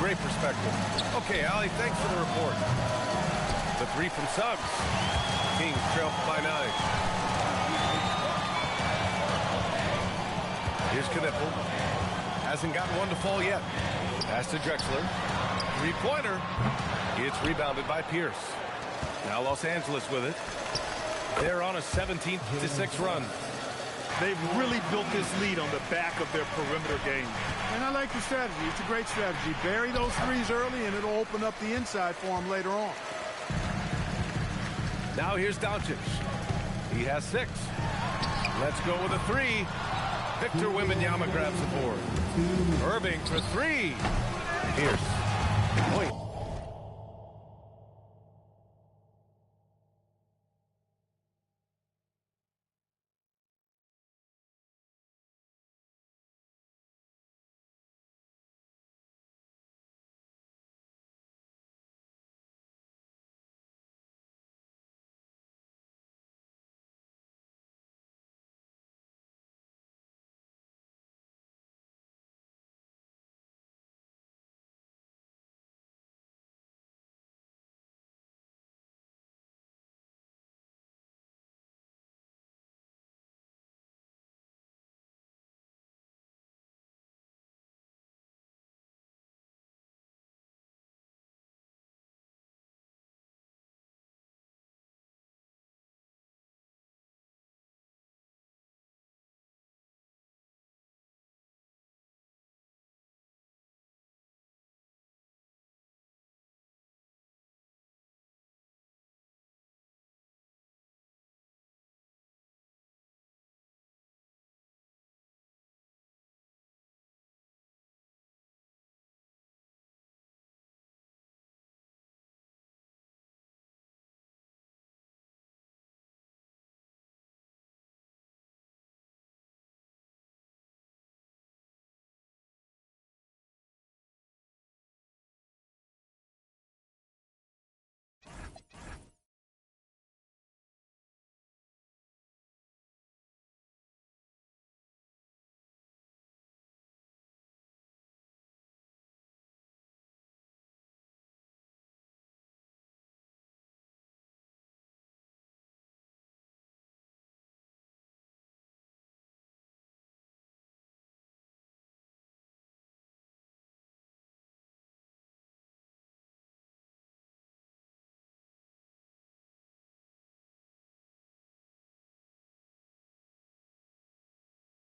great perspective. Okay, Allie, thanks for the report. The three from Suggs. Kings trail by 9. Here's Knippel. Hasn't gotten one to fall yet. Pass to Drexler. Three-pointer. It's rebounded by Pierce. Now Los Angeles with it. They're on a 17-6 run. They've really built this lead on the back of their perimeter game. And I like the strategy. It's a great strategy. Bury those threes early, and it'll open up the inside for them later on. Now here's Doncic. He has 6. Let's go with a 3. Victor Wembanyama grabs the board. Irving for 3. Pierce. Point.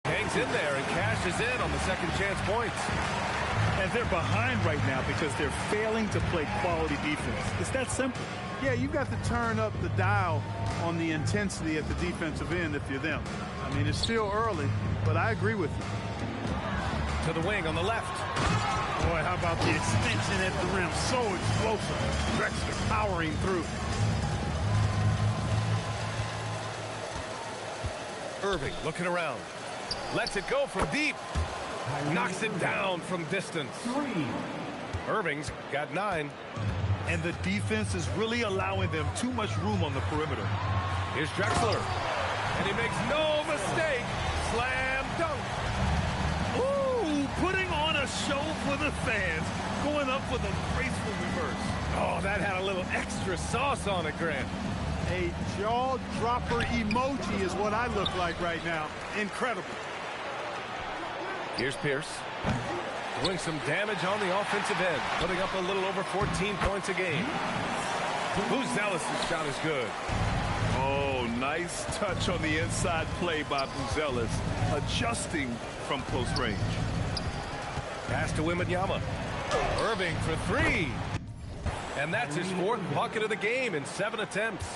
Hangs in there and cashes in on the second chance points. And they're behind right now because they're failing to play quality defense. It's that simple. Yeah, you've got to turn up the dial on the intensity at the defensive end if you're them. I mean, it's still early, but I agree with you. To the wing on the left. Boy, how about the extension at the rim? So explosive. Drexler powering through. Irving looking around. Lets it go from deep. Knocks it down from distance. Irving's got 9. And the defense is really allowing them too much room on the perimeter. Here's Drexler. And he makes no mistake. Slam dunk. Ooh, putting on a show for the fans. Going up with a graceful reverse. Oh, that had a little extra sauce on it, Grant. A jaw-dropper emoji is what I look like right now. Incredible. Here's Pierce. Doing some damage on the offensive end. Putting up a little over 14 points a game. Buzelis' shot is good. Oh, nice touch on the inside play by Buzelis. Adjusting from close range. Pass to Wembanyama. Irving for 3. And that's his 4th bucket of the game in 7 attempts.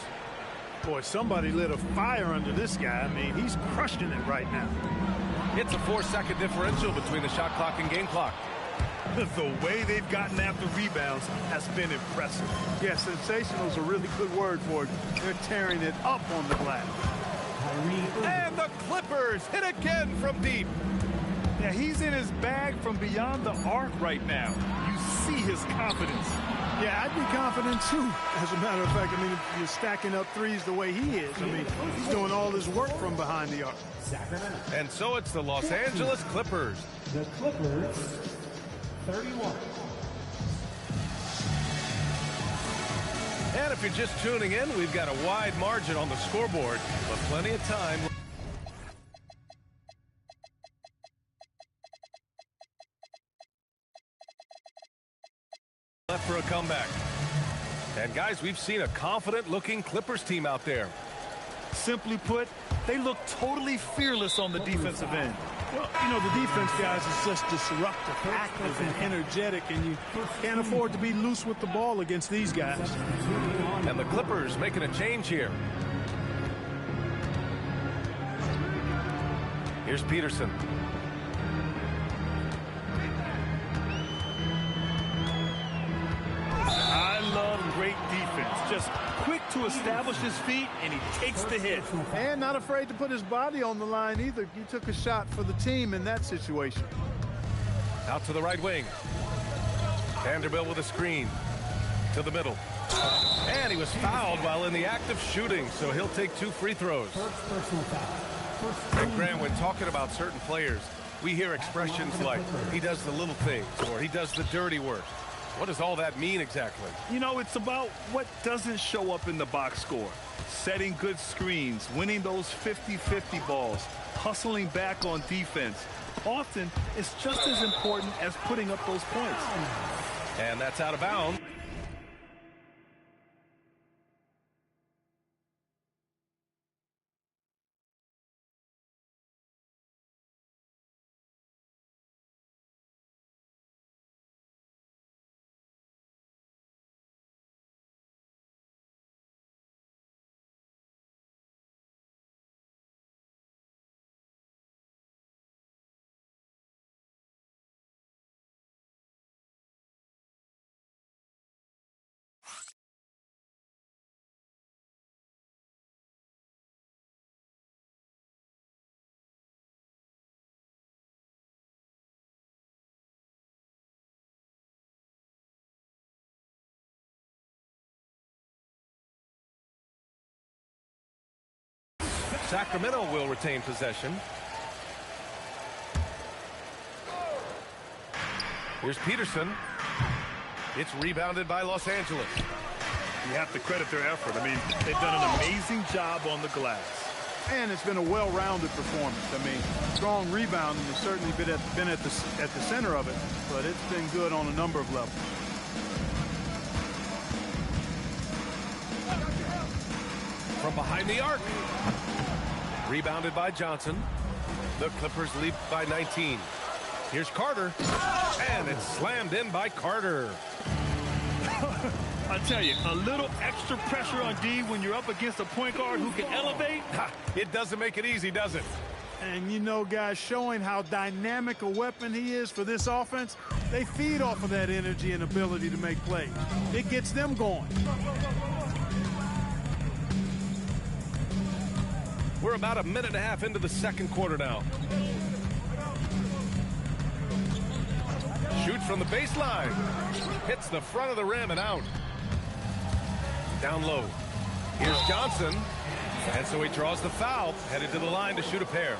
Boy, somebody lit a fire under this guy. I mean, he's crushing it right now. It's a 4-second differential between the shot clock and game clock. The way they've gotten after rebounds has been impressive. Yeah, sensational is a really good word for it. They're tearing it up on the glass. And the Clippers hit again from deep. Yeah, he's in his bag from beyond the arc right now. You see his confidence. Yeah, I'd be confident too. As a matter of fact, I mean, if you're stacking up threes the way he is, I mean, he's doing all his work from behind the arc. And so it's the Los Angeles Clippers. The Clippers, 31. And if you're just tuning in, we've got a wide margin on the scoreboard, but plenty of time left for a comeback. And guys, we've seen a confident-looking Clippers team out there. Simply put, they look totally fearless on the defensive end. Well, you know, the defense, guys, is just disruptive, active, and energetic, and you can't afford to be loose with the ball against these guys. And the Clippers making a change here. Here's Peterson. I love great defense. Just quick to establish his feet, and he takes the hit. And not afraid to put his body on the line either. He took a shot for the team in that situation. Out to the right wing. Vanderbilt with a screen. To the middle. And he was fouled while in the act of shooting, so he'll take 2 free throws. And Graham, when talking about certain players, we hear expressions like, he does the little things, or he does the dirty work. What does all that mean exactly? You know, it's about what doesn't show up in the box score. Setting good screens, winning those 50-50 balls, hustling back on defense. Often, it's just as important as putting up those points. And that's out of bounds. Sacramento will retain possession. Here's Peterson. It's rebounded by Los Angeles. You have to credit their effort. I mean, they've done an amazing job on the glass. And it's been a well-rounded performance. I mean, strong rebounding has certainly been at the center of it, but it's been good on a number of levels. From behind the arc. Rebounded by Johnson. The Clippers lead by 19. Here's Carter. And it's slammed in by Carter. I tell you, a little extra pressure on D when you're up against a point guard who can elevate. It doesn't make it easy, does it? And, you know, guys, showing how dynamic a weapon he is for this offense, they feed off of that energy and ability to make plays. It gets them going. We're about a minute and a half into the second quarter now. Shoots from the baseline. Hits the front of the rim and out. Down low. Here's Johnson. And so he draws the foul, headed to the line to shoot a pair.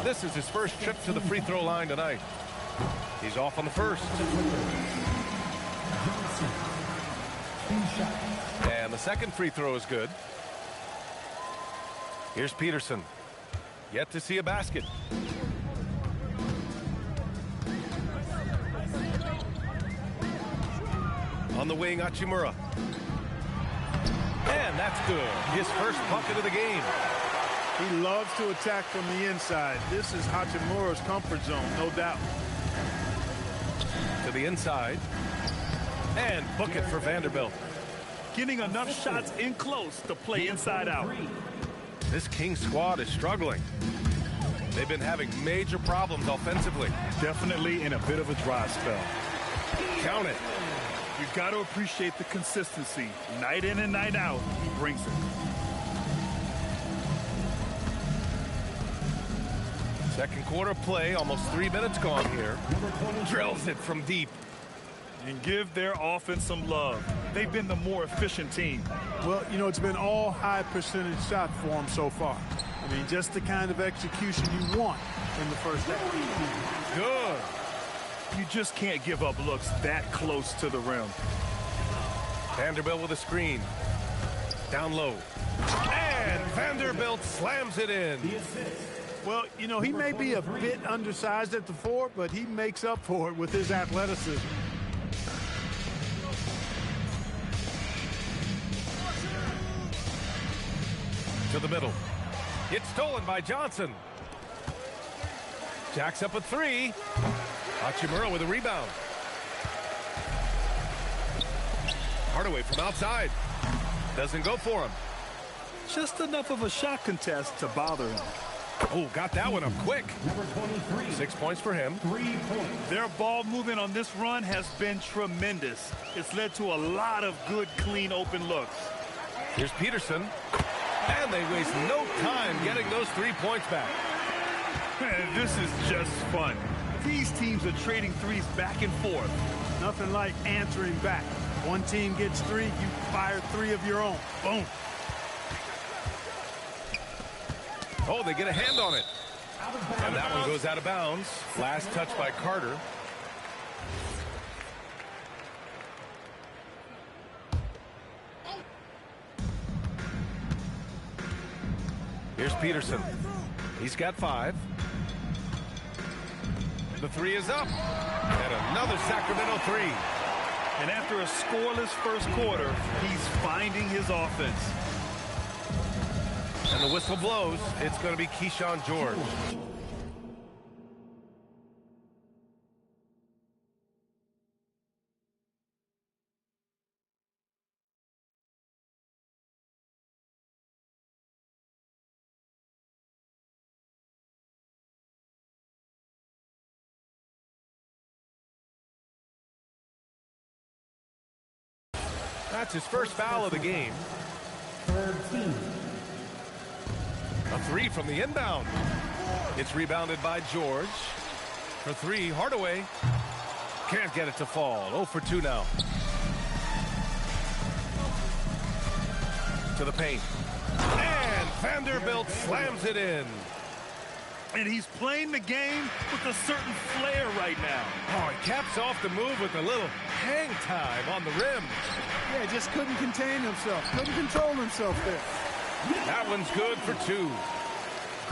This is his first trip to the free throw line tonight. He's off on the first. And the second free throw is good. Here's Peterson. Yet to see a basket. On the wing, Hachimura. And that's good. His first bucket of the game. He loves to attack from the inside. This is Hachimura's comfort zone, no doubt. To the inside. And book it for Vanderbilt. Getting enough shots in close to play inside out. This Kings squad is struggling. They've been having major problems offensively. Definitely in a bit of a dry spell. Count it. You've got to appreciate the consistency. Night in and night out, he brings it. Second quarter play, almost 3 minutes gone here. Drills it from deep. And give their offense some love. They've been the more efficient team. Well, you know, it's been all high percentage shot for them so far. I mean, just the kind of execution you want in the first half. Good. You just can't give up looks that close to the rim. Vanderbilt with a screen. Down low. And Vanderbilt slams it in. Well, you know, he may be a bit undersized at the 4, but he makes up for it with his athleticism. To the middle. It's stolen by Johnson. Jacks up a 3. Hachimura with a rebound. Hardaway from outside. Doesn't go for him. Just enough of a shot contest to bother him. Oh, got that one up quick. 6 points for him. Their ball movement on this run has been tremendous. It's led to a lot of good, clean, open looks. Here's Peterson. And they waste no time getting those 3 points back. This is just fun. These teams are trading threes back and forth. Nothing like answering back. One team gets 3, you fire 3 of your own. Boom. Oh, they get a hand on it. And that one goes out of bounds. Last touch by Carter. Here's Peterson. He's got 5. The 3 is up. And another Sacramento 3. And after a scoreless first quarter, he's finding his offense. And the whistle blows. It's going to be Keyshawn George. That's his first foul of the game. 13. A 3 from the inbound. It's rebounded by George. For 3, Hardaway. Can't get it to fall. 0 for 2 now. To the paint. And Vanderbilt slams it in. And he's playing the game with a certain flair right now. Oh, he caps off the move with a little hang time on the rim. Yeah, just couldn't contain himself. Couldn't control himself there. That one's good for 2.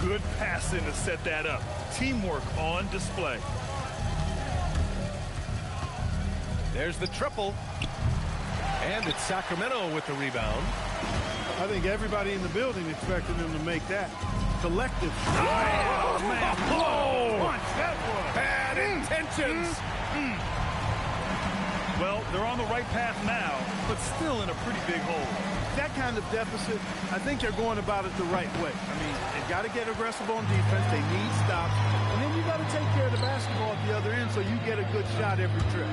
Good passing to set that up. Teamwork on display. There's the triple. And it's Sacramento with the rebound. I think everybody in the building expected him to make that. Collective. Oh, man. Whoa! Punch, that was. Bad intentions. Well, they're on the right path now, but still in a pretty big hole. That kind of deficit, I think they're going about it the right way. I mean, they've got to get aggressive on defense. They need stops. And then you got to take care of the basketball at the other end so you get a good shot every trip.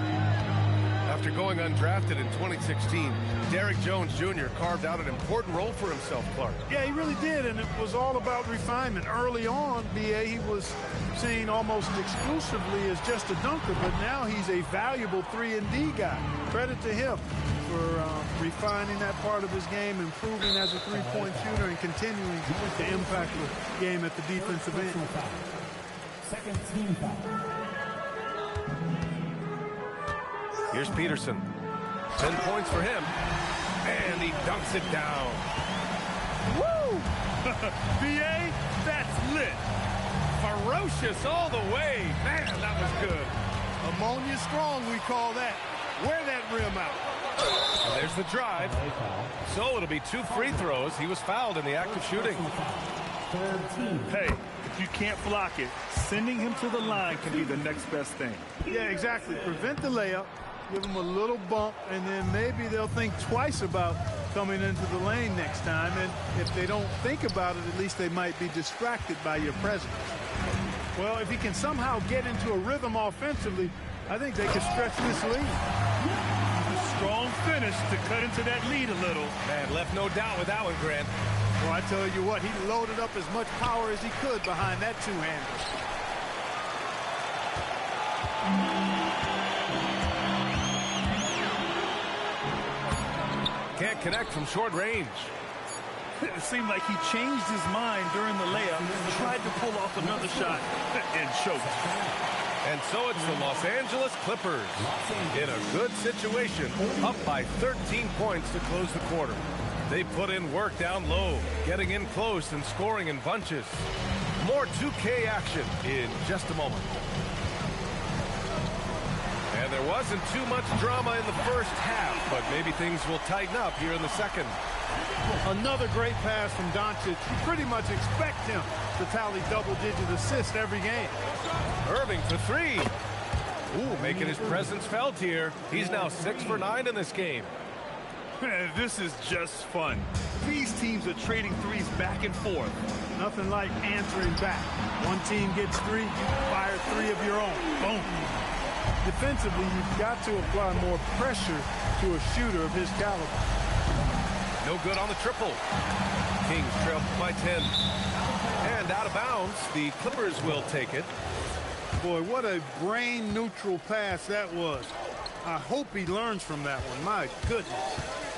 After going undrafted in 2016, Derrick Jones Jr. carved out an important role for himself, Clark. Yeah, he really did, and it was all about refinement. Early on, B.A., he was seen almost exclusively as just a dunker, but now he's a valuable 3-and-D guy. Credit to him for refining that part of his game, improving as a three-point shooter, and continuing to impact the game at the defensive end. Second team foul. Here's Peterson. 10 points for him. And he dunks it down. Woo! B.A., that's lit. Ferocious all the way. Man, that was good. Ammonia strong, we call that. Wear that rim out. And there's the drive. So it'll be 2 free throws. He was fouled in the act of shooting. Hey, if you can't block it, sending him to the line can be the next best thing. Yeah, exactly. Prevent the layup. Give them a little bump, and then maybe they'll think twice about coming into the lane next time. And if they don't think about it, at least they might be distracted by your presence. Well, if he can somehow get into a rhythm offensively, I think they could stretch this lead. A strong finish to cut into that lead a little. Man, left no doubt with that one, Grant. Well, I tell you what, he loaded up as much power as he could behind that two-hander. Can't connect from short range. It seemed like he changed his mind during the layup, tried to pull off another shot, and choked. And so it's the Los Angeles Clippers in a good situation, up by 13 points to close the quarter. They put in work down low, getting in close and scoring in bunches. More 2K action in just a moment. And there wasn't too much drama in the first half, but maybe things will tighten up here in the second. Another great pass from Doncic. You pretty much expect him to tally double-digit assists every game. Irving for three. Ooh, making his presence felt here. He's now 6 for 9 in this game. Man, this is just fun. These teams are trading threes back and forth. Nothing like answering back. One team gets three, you fire three of your own. Boom. Defensively, you've got to apply more pressure to a shooter of his caliber. No good on the triple. Kings trail by 10. And out of bounds, the Clippers will take it. Boy, what a brain-neutral pass that was. I hope he learns from that one. My goodness.